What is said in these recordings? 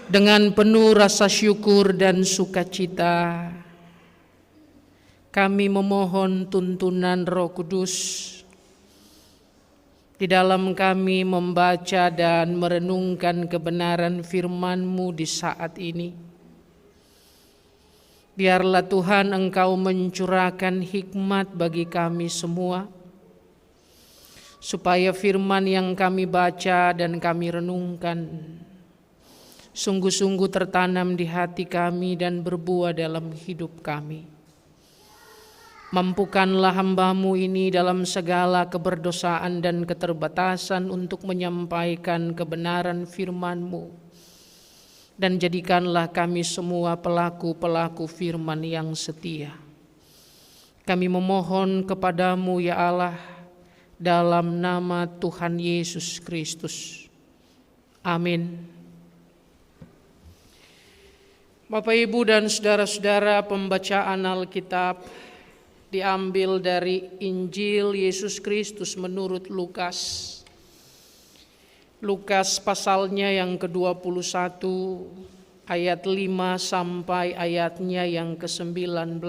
Dengan penuh rasa syukur dan sukacita, kami memohon tuntunan Roh Kudus di dalam kami membaca dan merenungkan kebenaran firman-Mu di saat ini. Biarlah Tuhan Engkau mencurahkan hikmat bagi kami semua, supaya firman yang kami baca dan kami renungkan sungguh-sungguh tertanam di hati kami dan berbuah dalam hidup kami. Mampukanlah hamba-Mu ini dalam segala keberdosaan dan keterbatasan untuk menyampaikan kebenaran firman-Mu. Dan jadikanlah kami semua pelaku-pelaku firman yang setia. Kami memohon kepada-Mu ya Allah, dalam nama Tuhan Yesus Kristus. Amin. Bapak, Ibu, dan saudara-saudara, pembacaan Alkitab diambil dari Injil Yesus Kristus menurut Lukas. Lukas pasalnya yang ke-21 ayat 5 sampai ayatnya yang ke-19.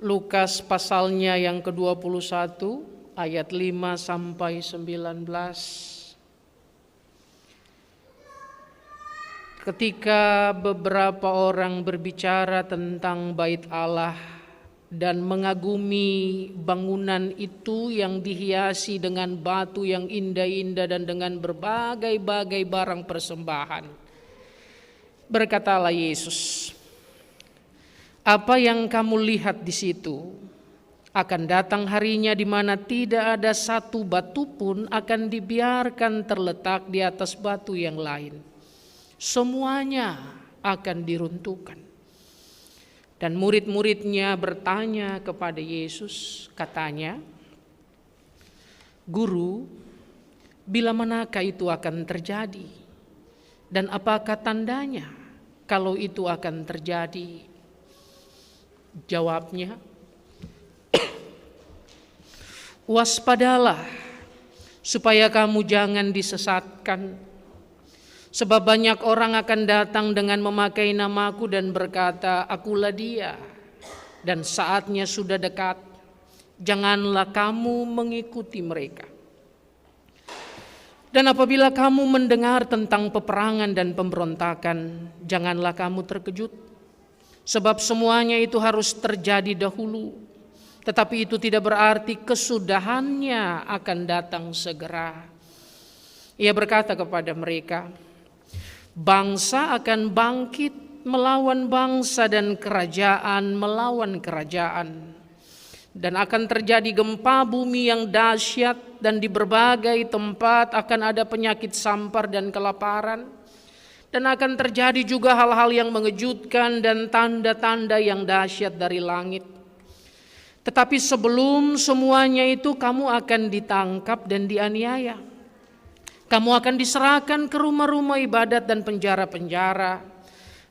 Lukas pasalnya yang ke-21 ayat 5 sampai 19. Ketika beberapa orang berbicara tentang bait Allah dan mengagumi bangunan itu yang dihiasi dengan batu yang indah-indah dan dengan berbagai-bagai barang persembahan, berkatalah Yesus, "Apa yang kamu lihat di situ? Akan datang harinya di mana tidak ada satu batu pun akan dibiarkan terletak di atas batu yang lain. Semuanya akan diruntuhkan." Dan murid-muridnya bertanya kepada Yesus, katanya, "Guru, bila manakah itu akan terjadi? Dan apakah tandanya kalau itu akan terjadi?" Jawabnya, "Waspadalah supaya kamu jangan disesatkan. Sebab banyak orang akan datang dengan memakai namaku dan berkata, 'Akulah dia,' dan saatnya sudah dekat. Janganlah kamu mengikuti mereka. Dan apabila kamu mendengar tentang peperangan dan pemberontakan, janganlah kamu terkejut. Sebab semuanya itu harus terjadi dahulu. Tetapi itu tidak berarti kesudahannya akan datang segera." Ia berkata kepada mereka, "Bangsa akan bangkit melawan bangsa dan kerajaan melawan kerajaan. Dan akan terjadi gempa bumi yang dahsyat dan di berbagai tempat akan ada penyakit sampar dan kelaparan. Dan akan terjadi juga hal-hal yang mengejutkan dan tanda-tanda yang dahsyat dari langit. Tetapi sebelum semuanya itu kamu akan ditangkap dan dianiaya. Kamu akan diserahkan ke rumah-rumah ibadat dan penjara-penjara.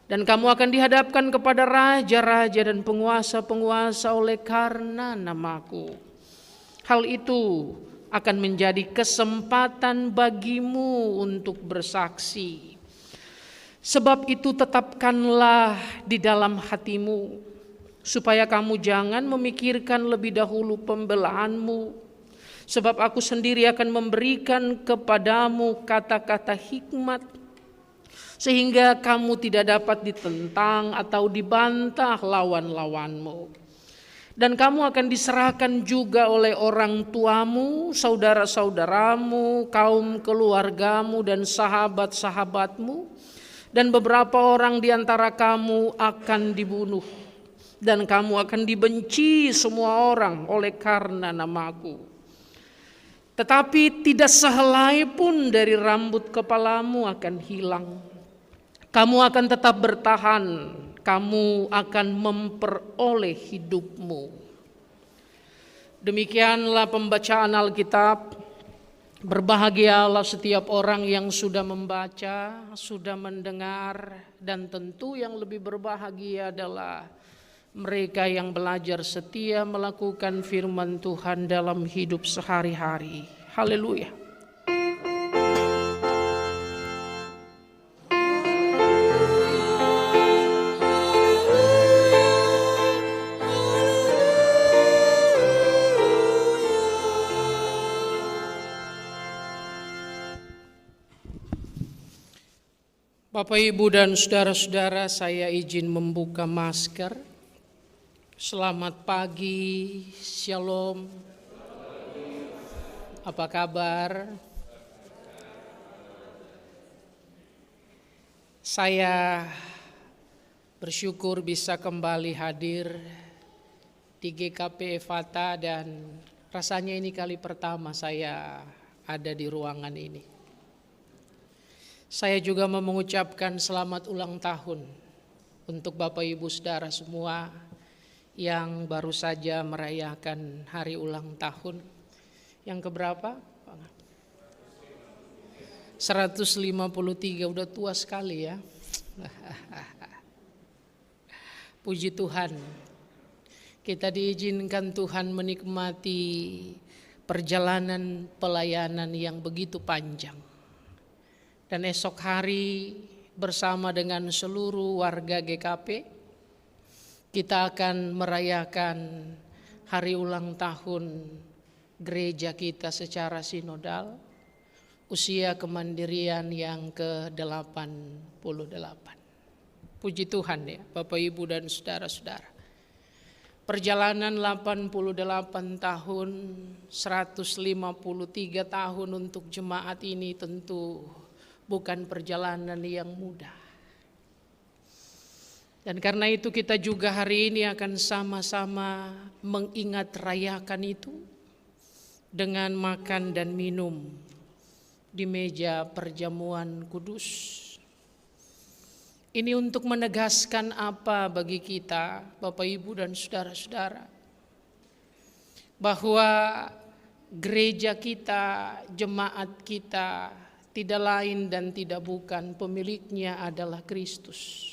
Dan kamu akan dihadapkan kepada raja-raja dan penguasa-penguasa oleh karena namaku. Hal itu akan menjadi kesempatan bagimu untuk bersaksi. Sebab itu tetapkanlah di dalam hatimu, supaya kamu jangan memikirkan lebih dahulu pembelaanmu. Sebab aku sendiri akan memberikan kepadamu kata-kata hikmat, sehingga kamu tidak dapat ditentang atau dibantah lawan-lawanmu. Dan kamu akan diserahkan juga oleh orang tuamu, saudara-saudaramu, kaum keluargamu, dan sahabat-sahabatmu. Dan beberapa orang di antara kamu akan dibunuh. Dan kamu akan dibenci semua orang oleh karena namaku. Tetapi tidak sehelai pun dari rambut kepalamu akan hilang. Kamu akan tetap bertahan, kamu akan memperoleh hidupmu." Demikianlah pembacaan Alkitab. Berbahagialah setiap orang yang sudah membaca, sudah mendengar, dan tentu yang lebih berbahagia adalah mereka yang belajar setia melakukan firman Tuhan dalam hidup sehari-hari. Haleluya. Bapak, Ibu, dan saudara-saudara, saya izin membuka masker. Selamat pagi, shalom. Apa kabar? Saya bersyukur bisa kembali hadir di GKP Efata, dan rasanya ini kali pertama saya ada di ruangan ini. Saya juga mau mengucapkan selamat ulang tahun untuk Bapak Ibu Saudara semua yang baru saja merayakan hari ulang tahun. Yang keberapa? 153, udah tua sekali ya. Puji Tuhan, kita diizinkan Tuhan menikmati perjalanan pelayanan yang begitu panjang. Dan esok hari bersama dengan seluruh warga GKP, kita akan merayakan hari ulang tahun gereja kita secara sinodal, usia kemandirian yang ke-88. Puji Tuhan ya Bapak, Ibu, dan saudara-saudara. Perjalanan 88 tahun, 153 tahun untuk jemaat ini tentu bukan perjalanan yang mudah. Dan karena itu kita juga hari ini akan sama-sama mengingat rayakan itu dengan makan dan minum di meja perjamuan kudus. Ini untuk menegaskan apa bagi kita, Bapak, Ibu, dan saudara-saudara, bahwa gereja kita, jemaat kita, tidak lain dan tidak bukan, pemiliknya adalah Kristus.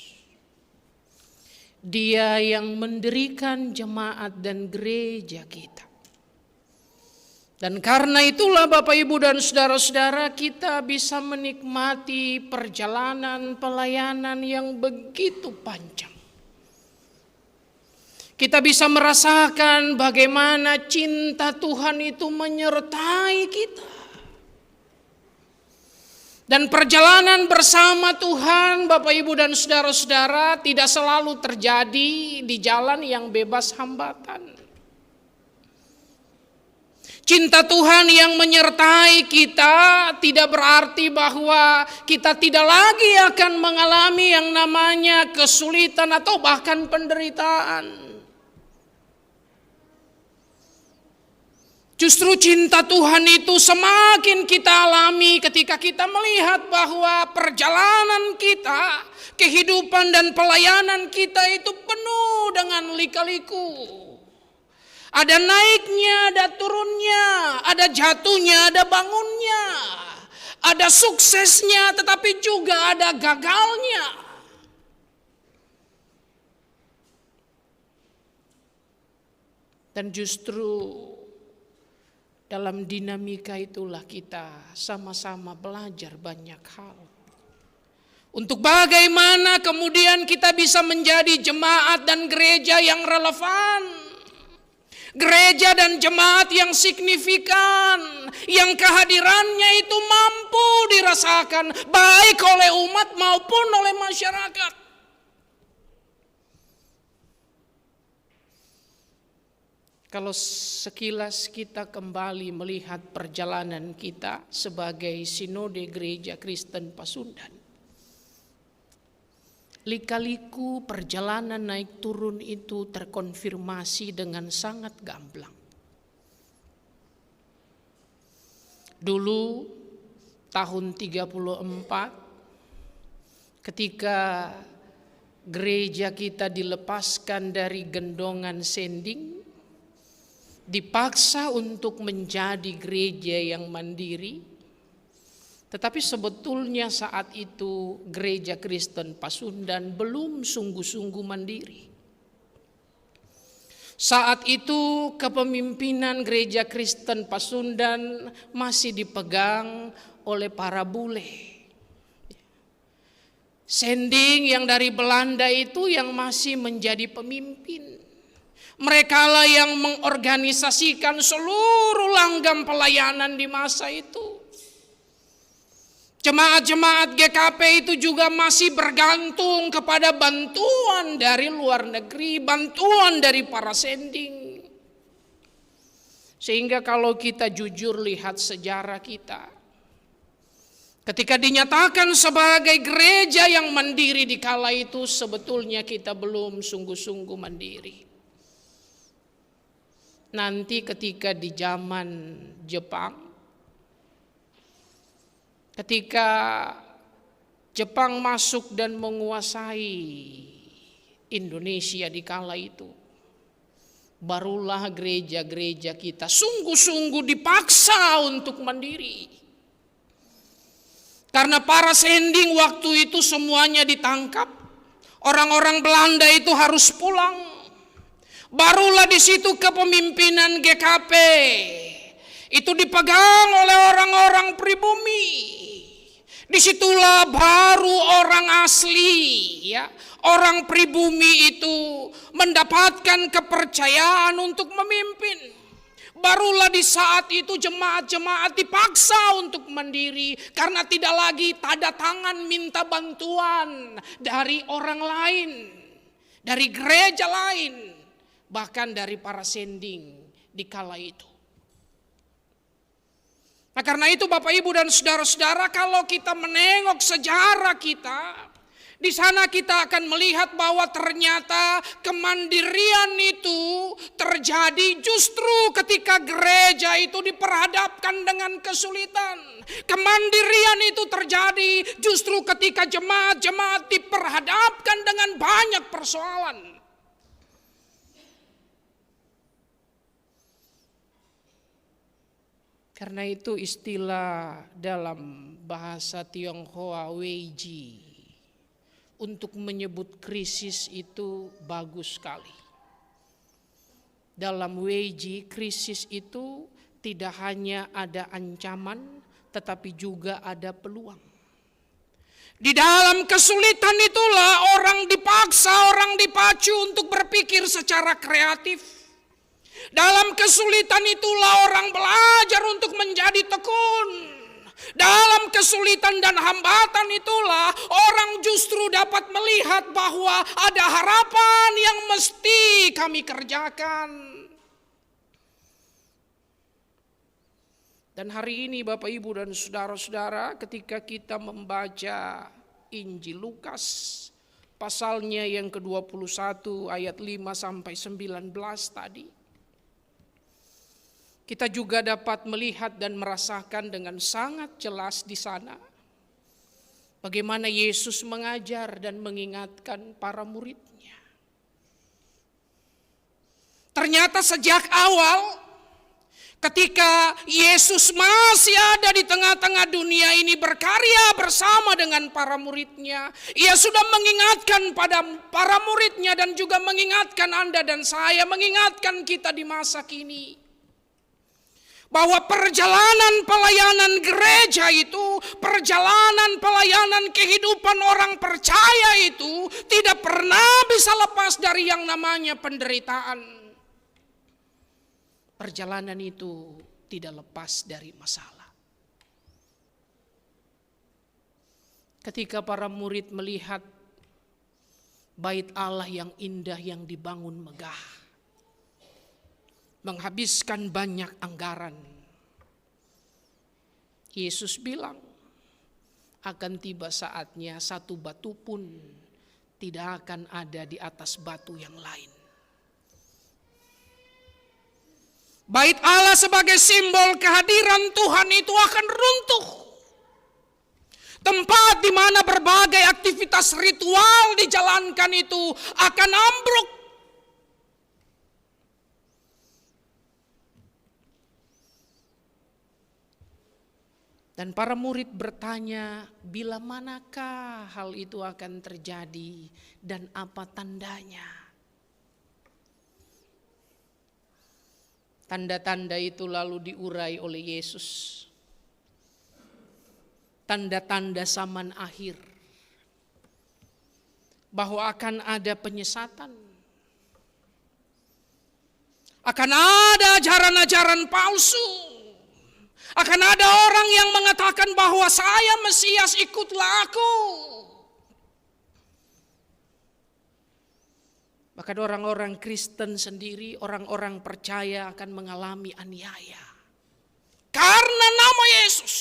Dia yang mendirikan jemaat dan gereja kita. Dan karena itulah Bapak, Ibu, dan saudara-saudara, kita bisa menikmati perjalanan pelayanan yang begitu panjang. Kita bisa merasakan bagaimana cinta Tuhan itu menyertai kita. Dan perjalanan bersama Tuhan, Bapak, Ibu, dan saudara-saudara, tidak selalu terjadi di jalan yang bebas hambatan. Cinta Tuhan yang menyertai kita tidak berarti bahwa kita tidak lagi akan mengalami yang namanya kesulitan atau bahkan penderitaan. Justru cinta Tuhan itu semakin kita alami ketika kita melihat bahwa perjalanan kita, kehidupan dan pelayanan kita itu penuh dengan lika-liku. Ada naiknya, ada turunnya, ada jatuhnya, ada bangunnya, ada suksesnya tetapi juga ada gagalnya. Dan justru dalam dinamika itulah kita sama-sama belajar banyak hal. Untuk bagaimana kemudian kita bisa menjadi jemaat dan gereja yang relevan. Gereja dan jemaat yang signifikan. Yang kehadirannya itu mampu dirasakan baik oleh umat maupun oleh masyarakat. Kalau sekilas kita kembali melihat perjalanan kita sebagai Sinode Gereja Kristen Pasundan, lika-liku perjalanan naik turun itu terkonfirmasi dengan sangat gamblang. Dulu tahun 34 ketika gereja kita dilepaskan dari gendongan sending, dipaksa untuk menjadi gereja yang mandiri. Tetapi sebetulnya saat itu gereja Kristen Pasundan belum sungguh-sungguh mandiri. Saat itu kepemimpinan gereja Kristen Pasundan masih dipegang oleh para bule. Sending yang dari Belanda itu yang masih menjadi pemimpin. Mereka lah yang mengorganisasikan seluruh langgam pelayanan di masa itu. Jemaat-jemaat GKP itu juga masih bergantung kepada bantuan dari luar negeri, bantuan dari para sending. Sehingga kalau kita jujur lihat sejarah kita, ketika dinyatakan sebagai gereja yang mandiri di kala itu, sebetulnya kita belum sungguh-sungguh mandiri. Nanti ketika di zaman Jepang, ketika Jepang masuk dan menguasai Indonesia di kala itu, barulah gereja-gereja kita sungguh-sungguh dipaksa untuk mandiri. Karena para sending waktu itu semuanya ditangkap, orang-orang Belanda itu harus pulang. Barulah di situ kepemimpinan GKP itu dipegang oleh orang-orang pribumi. Disitulah baru orang asli, ya, orang pribumi itu mendapatkan kepercayaan untuk memimpin. Barulah di saat itu jemaat-jemaat dipaksa untuk mandiri karena tidak lagi tanda tangan minta bantuan dari orang lain, dari gereja lain, bahkan dari para sending di kala itu. Nah, karena itu Bapak Ibu dan saudara-saudara, kalau kita menengok sejarah kita, di sana kita akan melihat bahwa ternyata kemandirian itu terjadi justru ketika gereja itu diperhadapkan dengan kesulitan. Kemandirian itu terjadi justru ketika jemaat-jemaat diperhadapkan dengan banyak persoalan. Karena itu istilah dalam bahasa Tionghoa Weiji untuk menyebut krisis itu bagus sekali. Dalam Weiji, krisis itu tidak hanya ada ancaman tetapi juga ada peluang. Di dalam kesulitan itulah orang dipaksa, orang dipacu untuk berpikir secara kreatif. Dalam kesulitan itulah orang belajar untuk menjadi tekun. Dalam kesulitan dan hambatan itulah orang justru dapat melihat bahwa ada harapan yang mesti kami kerjakan. Dan hari ini Bapak Ibu dan saudara-saudara, ketika kita membaca Injil Lukas pasalnya yang ke-21 ayat 5 sampai 19 tadi, kita juga dapat melihat dan merasakan dengan sangat jelas di sana bagaimana Yesus mengajar dan mengingatkan para muridnya. Ternyata sejak awal ketika Yesus masih ada di tengah-tengah dunia ini berkarya bersama dengan para muridnya, Ia sudah mengingatkan pada para muridnya dan juga mengingatkan Anda dan saya, mengingatkan kita di masa kini, bahwa perjalanan pelayanan gereja itu, perjalanan pelayanan kehidupan orang percaya itu tidak pernah bisa lepas dari yang namanya penderitaan. Perjalanan itu tidak lepas dari masalah. Ketika para murid melihat bait Allah yang indah yang dibangun megah, menghabiskan banyak anggaran, Yesus bilang akan tiba saatnya satu batu pun tidak akan ada di atas batu yang lain. Bait Allah sebagai simbol kehadiran Tuhan itu akan runtuh. Tempat di mana berbagai aktivitas ritual dijalankan itu akan ambruk. Dan para murid bertanya, bila manakah hal itu akan terjadi dan apa tandanya? Tanda-tanda itu lalu diurai oleh Yesus. Tanda-tanda zaman akhir. Bahwa akan ada penyesatan. Akan ada ajaran-ajaran palsu. Akan ada orang yang mengatakan bahwa saya Mesias, ikutlah aku. Bahkan orang-orang Kristen sendiri, orang-orang percaya akan mengalami aniaya. Karena nama Yesus.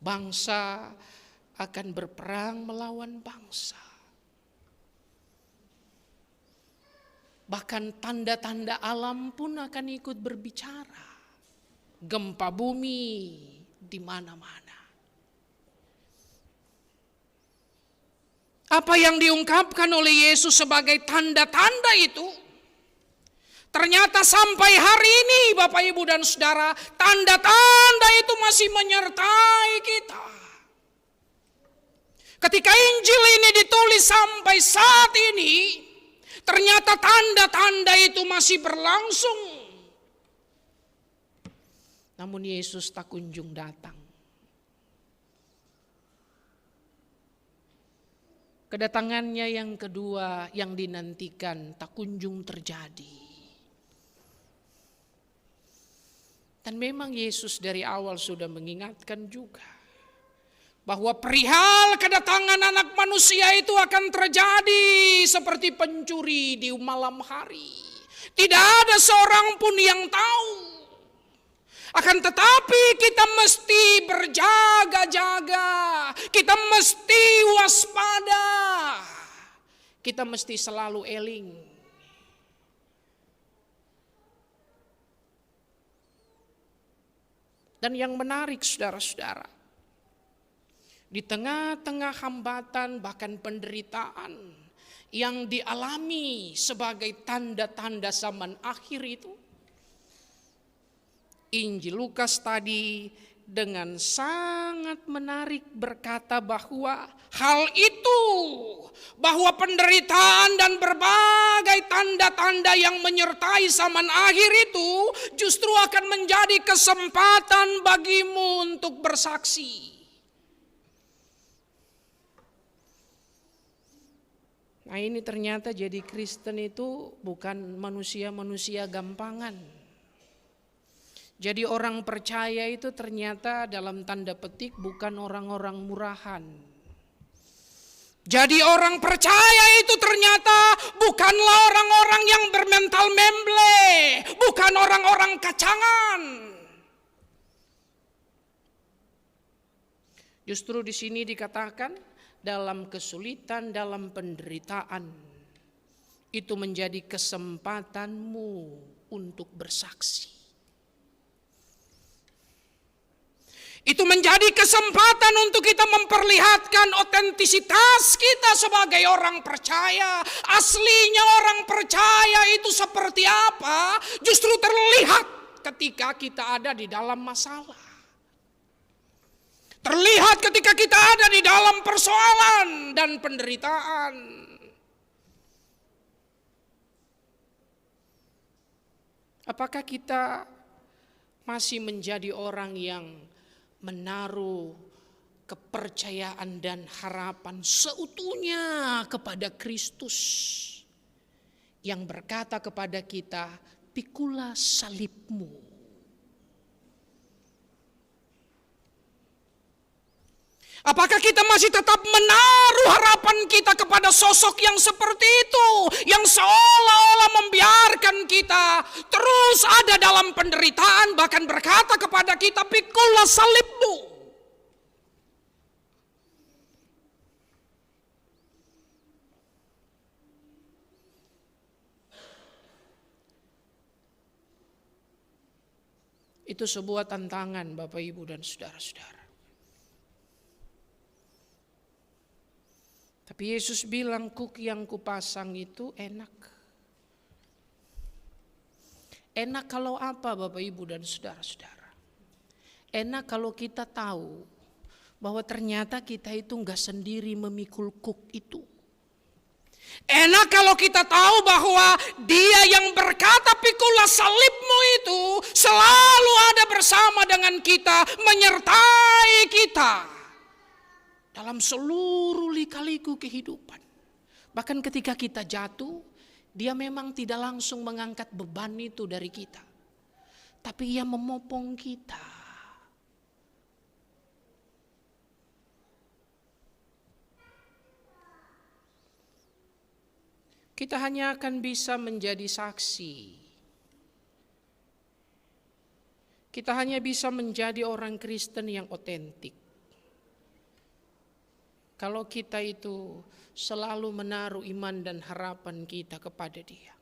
Bangsa akan berperang melawan bangsa. Bahkan tanda-tanda alam pun akan ikut berbicara. Gempa bumi di mana-mana. Apa yang diungkapkan oleh Yesus sebagai tanda-tanda itu, ternyata sampai hari ini Bapak Ibu dan Saudara, tanda-tanda itu masih menyertai kita. Ketika Injil ini ditulis sampai saat ini, ternyata tanda-tanda itu masih berlangsung. Namun Yesus tak kunjung datang. Kedatangannya yang kedua yang dinantikan tak kunjung terjadi. Dan memang Yesus dari awal sudah mengingatkan juga bahwa perihal kedatangan Anak Manusia itu akan terjadi seperti pencuri di malam hari. Tidak ada seorang pun yang tahu. Akan tetapi kita mesti berjaga-jaga. Kita mesti waspada. Kita mesti selalu eling. Dan yang menarik saudara-saudara, di tengah-tengah hambatan bahkan penderitaan yang dialami sebagai tanda-tanda zaman akhir itu, Injil Lukas tadi dengan sangat menarik berkata bahwa hal itu, bahwa penderitaan dan berbagai tanda-tanda yang menyertai zaman akhir itu justru akan menjadi kesempatan bagimu untuk bersaksi. Nah ini ternyata jadi Kristen itu bukan manusia-manusia gampangan. Jadi orang percaya itu ternyata dalam tanda petik bukan orang-orang murahan. Jadi orang percaya itu ternyata bukanlah orang-orang yang bermental memble, bukan orang-orang kacangan. Justru di sini dikatakan dalam kesulitan, dalam penderitaan, itu menjadi kesempatanmu untuk bersaksi. Itu menjadi kesempatan untuk kita memperlihatkan otentisitas kita sebagai orang percaya. Aslinya orang percaya itu seperti apa? Justru terlihat ketika kita ada di dalam masalah. Terlihat ketika kita ada di dalam persoalan dan penderitaan. Apakah kita masih menjadi orang yang menaruh kepercayaan dan harapan seutuhnya kepada Kristus yang berkata kepada kita, pikulah salibmu. Apakah kita masih tetap menaruh harapan kita kepada sosok yang seperti itu, yang seolah-olah membiarkan kita terus ada dalam penderitaan, bahkan berkata kepada kita, pikulah salibmu. Itu sebuah tantangan Bapak Ibu dan saudara-saudara. Tapi Yesus bilang kuk yang kupasang itu enak. Enak kalau apa Bapak Ibu dan saudara-saudara? Enak kalau kita tahu bahwa ternyata kita itu enggak sendiri memikul kuk itu. Enak kalau kita tahu bahwa Dia yang berkata pikulah salibmu itu selalu ada bersama dengan kita, menyertai kita dalam seluruh lika-liku kehidupan. Bahkan ketika kita jatuh, Dia memang tidak langsung mengangkat beban itu dari kita, tapi Ia memopong kita. Kita hanya akan bisa menjadi saksi. Kita hanya bisa menjadi orang Kristen yang otentik kalau kita itu selalu menaruh iman dan harapan kita kepada Dia.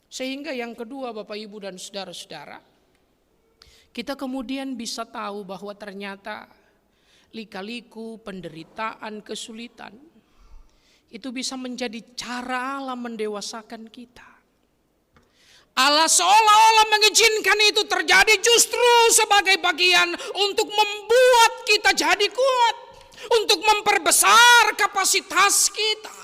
Sehingga yang kedua, Bapak Ibu dan saudara-saudara, kita kemudian bisa tahu bahwa ternyata lika-liku, penderitaan, kesulitan itu bisa menjadi cara Allah mendewasakan kita. Allah seolah-olah mengizinkan itu terjadi justru sebagai bagian untuk membuat kita jadi kuat, untuk memperbesar kapasitas kita.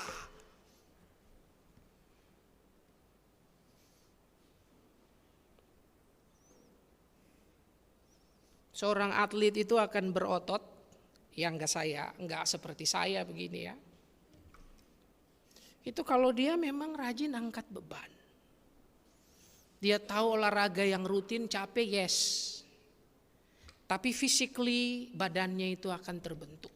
Seorang atlet itu akan berotot, yang enggak seperti saya begini ya. Itu kalau dia memang rajin angkat beban. Dia tahu olahraga yang rutin capek, yes. Tapi physically badannya itu akan terbentuk.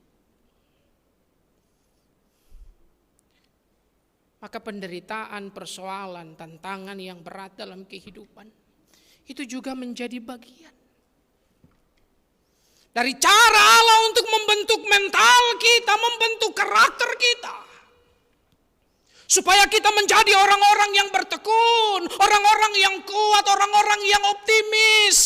Maka penderitaan, persoalan, tantangan yang berat dalam kehidupan itu juga menjadi bagian dari cara Allah untuk membentuk mental kita, membentuk karakter kita. Supaya kita menjadi orang-orang yang bertekun, orang-orang yang kuat, orang-orang yang optimis.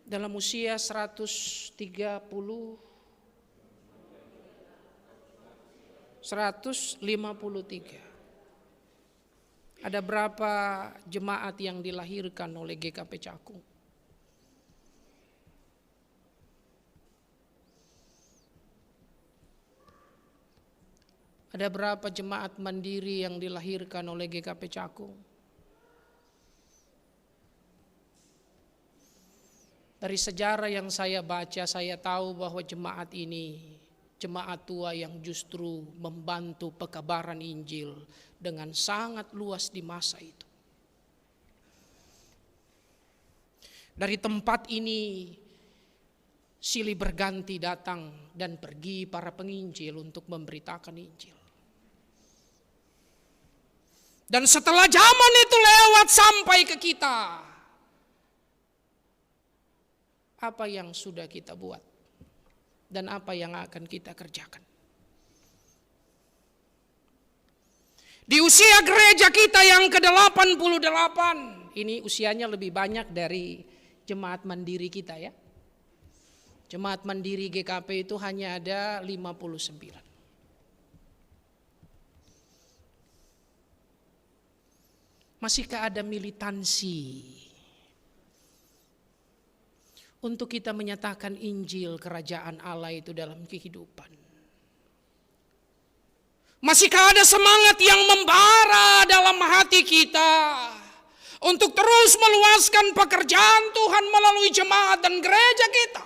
Dalam usia 153, ada berapa jemaat yang dilahirkan oleh GKP Cakung? Ada berapa jemaat mandiri yang dilahirkan oleh GKP Cakung? Dari sejarah yang saya baca, saya tahu bahwa jemaat ini jemaat tua yang justru membantu pekabaran Injil dengan sangat luas di masa itu. Dari tempat ini silih berganti datang dan pergi para penginjil untuk memberitakan Injil. Dan setelah zaman itu lewat sampai ke kita, apa yang sudah kita buat dan apa yang akan kita kerjakan? Di usia gereja kita yang ke-88, ini usianya lebih banyak dari jemaat mandiri kita ya. Jemaat mandiri GKP itu hanya ada 59. Masihkah ada militansi untuk kita menyatakan Injil kerajaan Allah itu dalam kehidupan? Masihkah ada semangat yang membara dalam hati kita untuk terus meluaskan pekerjaan Tuhan melalui jemaat dan gereja kita?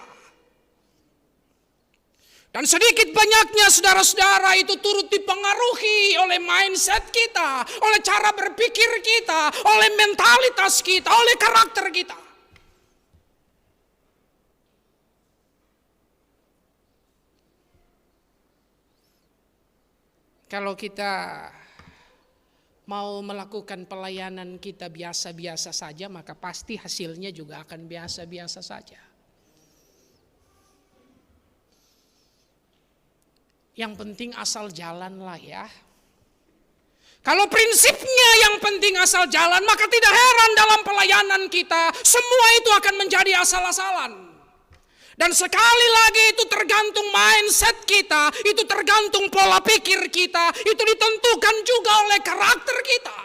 Dan sedikit banyaknya saudara-saudara itu turut dipengaruhi oleh mindset kita, oleh cara berpikir kita, oleh mentalitas kita, oleh karakter kita. Kalau kita mau melakukan pelayanan kita biasa-biasa saja, maka pasti hasilnya juga akan biasa-biasa saja. Yang penting asal jalan lah ya. Kalau prinsipnya yang penting asal jalan, maka tidak heran dalam pelayanan kita semua itu akan menjadi asal-asalan. Dan sekali lagi itu tergantung mindset kita, itu tergantung pola pikir kita, itu ditentukan juga oleh karakter kita.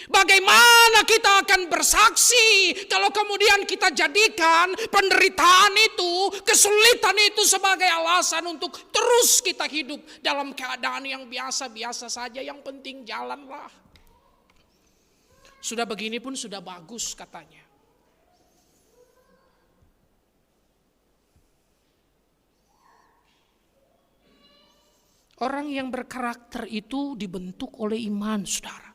Bagaimana kita akan bersaksi kalau kemudian kita jadikan penderitaan itu, kesulitan itu sebagai alasan untuk terus kita hidup dalam keadaan yang biasa-biasa saja, yang penting jalanlah. Sudah begini pun sudah bagus katanya. Orang yang berkarakter itu dibentuk oleh iman, saudara.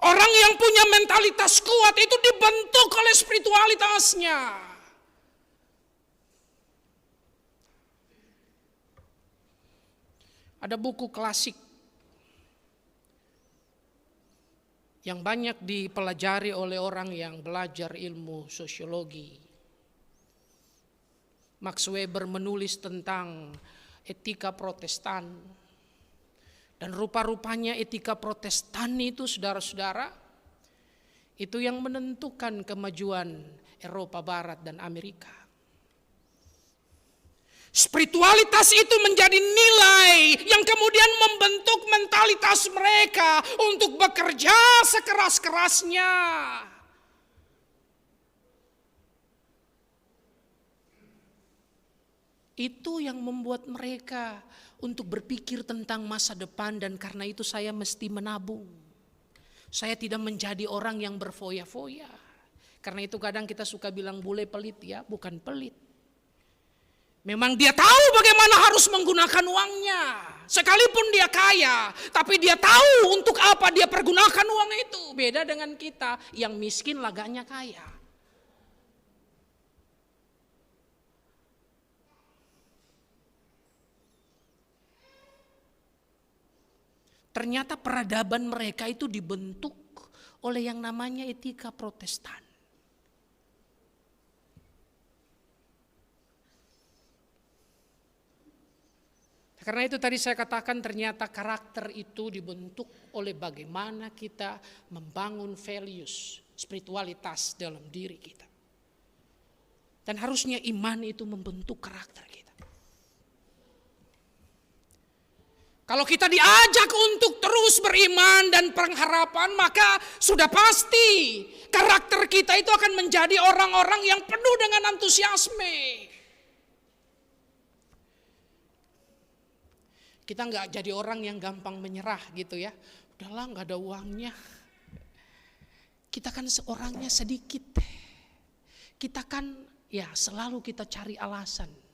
Orang yang punya mentalitas kuat itu dibentuk oleh spiritualitasnya. Ada buku klasik yang banyak dipelajari oleh orang yang belajar ilmu sosiologi. Max Weber menulis tentang etika Protestan. Dan rupa-rupanya etika Protestan itu, saudara-saudara, itu yang menentukan kemajuan Eropa Barat dan Amerika. Spiritualitas itu menjadi nilai yang kemudian membentuk mentalitas mereka untuk bekerja sekeras-kerasnya. Itu yang membuat mereka untuk berpikir tentang masa depan, dan karena itu saya mesti menabung. Saya tidak menjadi orang yang berfoya-foya. Karena itu kadang kita suka bilang bule pelit, ya, bukan pelit. Memang dia tahu bagaimana harus menggunakan uangnya. Sekalipun dia kaya, tapi dia tahu untuk apa dia pergunakan uang itu. Beda dengan kita yang miskin laganya kaya. Ternyata peradaban mereka itu dibentuk oleh yang namanya etika Protestan. Karena itu tadi saya katakan ternyata karakter itu dibentuk oleh bagaimana kita membangun values, spiritualitas dalam diri kita. Dan harusnya iman itu membentuk karakter kita. Kalau kita diajak untuk terus beriman dan pengharapan, maka sudah pasti karakter kita itu akan menjadi orang-orang yang penuh dengan antusiasme. Kita nggak jadi orang yang gampang menyerah gitu ya. Udahlah, nggak ada uangnya. Kita kan orangnya sedikit. Kita kan ya selalu kita cari alasan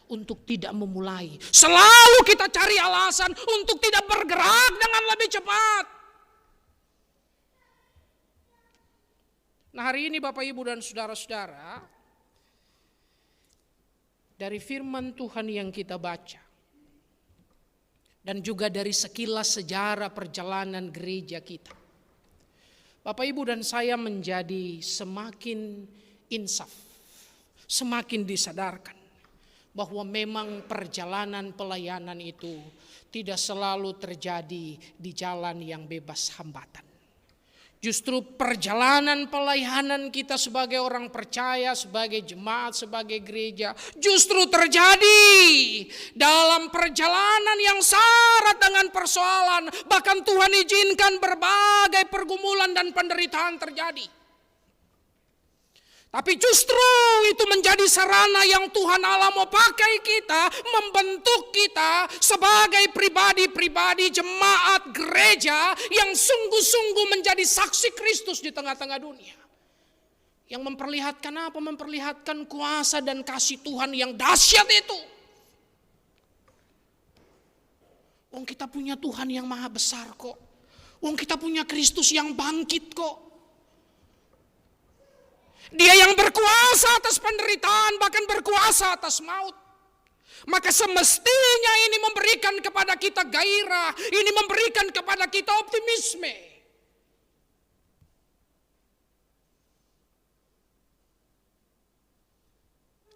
untuk tidak memulai. Selalu kita cari alasan untuk tidak bergerak dengan lebih cepat. Nah, hari ini Bapak Ibu dan saudara-saudara, dari firman Tuhan yang kita baca dan juga dari sekilas sejarah perjalanan gereja kita, Bapak Ibu dan saya menjadi semakin insaf, semakin disadarkan bahwa memang perjalanan pelayanan itu tidak selalu terjadi di jalan yang bebas hambatan. Justru perjalanan pelayanan kita sebagai orang percaya, sebagai jemaat, sebagai gereja, justru terjadi dalam perjalanan yang syarat dengan persoalan. Bahkan Tuhan izinkan berbagai pergumulan dan penderitaan terjadi. Tapi justru itu menjadi sarana yang Tuhan Allah mau pakai kita, membentuk kita sebagai pribadi-pribadi jemaat gereja yang sungguh-sungguh menjadi saksi Kristus di tengah-tengah dunia. Yang memperlihatkan apa? Memperlihatkan kuasa dan kasih Tuhan yang dahsyat itu. Wong kita punya Tuhan yang maha besar kok. Wong kita punya Kristus yang bangkit kok. Dia yang berkuasa atas penderitaan, bahkan berkuasa atas maut. Maka semestinya ini memberikan kepada kita gairah, ini memberikan kepada kita optimisme.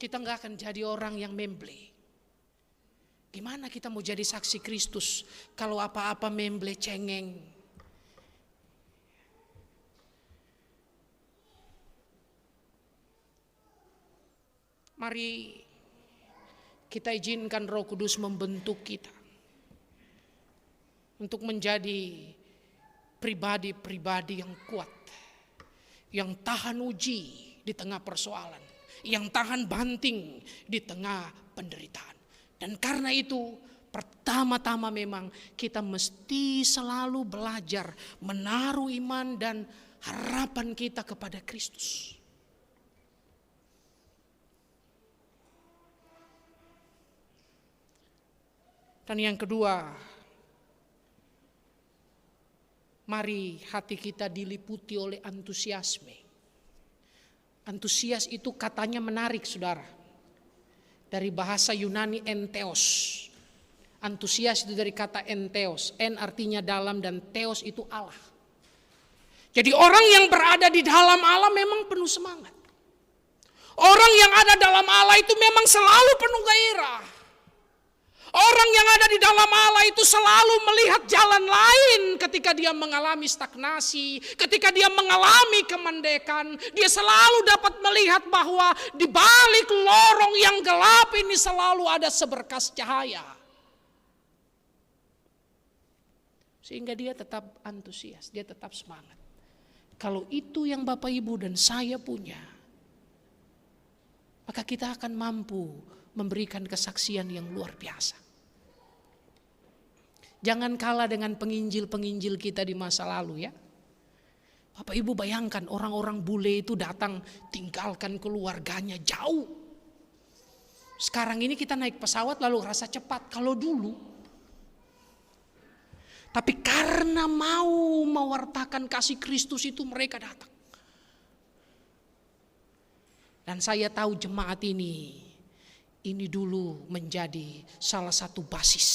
Kita nggak akan jadi orang yang memble. Gimana kita mau jadi saksi Kristus kalau apa-apa memble cengeng? Mari kita izinkan Roh Kudus membentuk kita. untuk menjadi pribadi-pribadi yang kuat, yang tahan uji di tengah persoalan, yang tahan banting di tengah penderitaan. Dan karena itu pertama-tama memang kita mesti selalu belajar menaruh iman dan harapan kita kepada Kristus. Dan yang kedua, mari hati kita diliputi oleh antusiasme. Antusias itu katanya menarik, saudara. Dari bahasa Yunani entheos. Antusias itu dari kata entheos. En artinya dalam dan theos itu Allah. Jadi orang yang berada di dalam Allah memang penuh semangat. Orang yang ada dalam Allah itu memang selalu penuh gairah. Orang yang ada di dalam Allah itu selalu melihat jalan lain ketika dia mengalami stagnasi, ketika dia mengalami kemendekan, dia selalu dapat melihat bahwa di balik lorong yang gelap ini selalu ada seberkas cahaya. Sehingga dia tetap antusias, dia tetap semangat. Kalau itu yang Bapak Ibu dan saya punya, maka kita akan mampu memberikan kesaksian yang luar biasa. Jangan kalah dengan penginjil-penginjil kita di masa lalu ya. Bapak Ibu bayangkan orang-orang bule itu datang tinggalkan keluarganya jauh. Sekarang ini kita naik pesawat lalu rasa cepat. Kalau dulu, tapi karena mau mewartakan kasih Kristus itu mereka datang. Dan saya tahu jemaat ini dulu menjadi salah satu basis.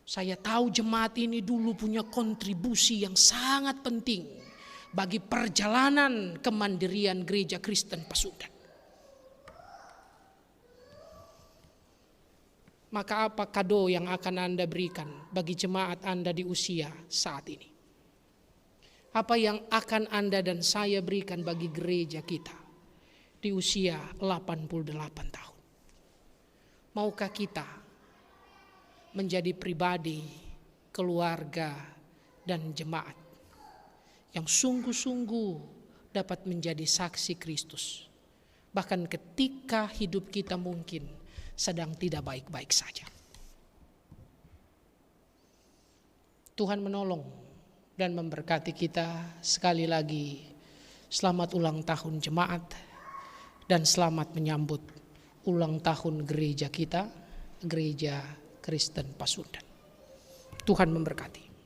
Saya tahu jemaat ini dulu punya kontribusi yang sangat penting bagi perjalanan kemandirian Gereja Kristen Pasundan. Maka apa kado yang akan Anda berikan bagi jemaat Anda di usia saat ini? Apa yang akan Anda dan saya berikan bagi gereja kita di usia 88 tahun? Maukah kita menjadi pribadi, keluarga, dan jemaat yang sungguh-sungguh dapat menjadi saksi Kristus, bahkan ketika hidup kita mungkin sedang tidak baik-baik saja. Tuhan menolong dan memberkati kita. Sekali lagi selamat ulang tahun jemaat dan selamat menyambut ulang tahun gereja kita, Gereja Kristen Pasundan. Tuhan memberkati.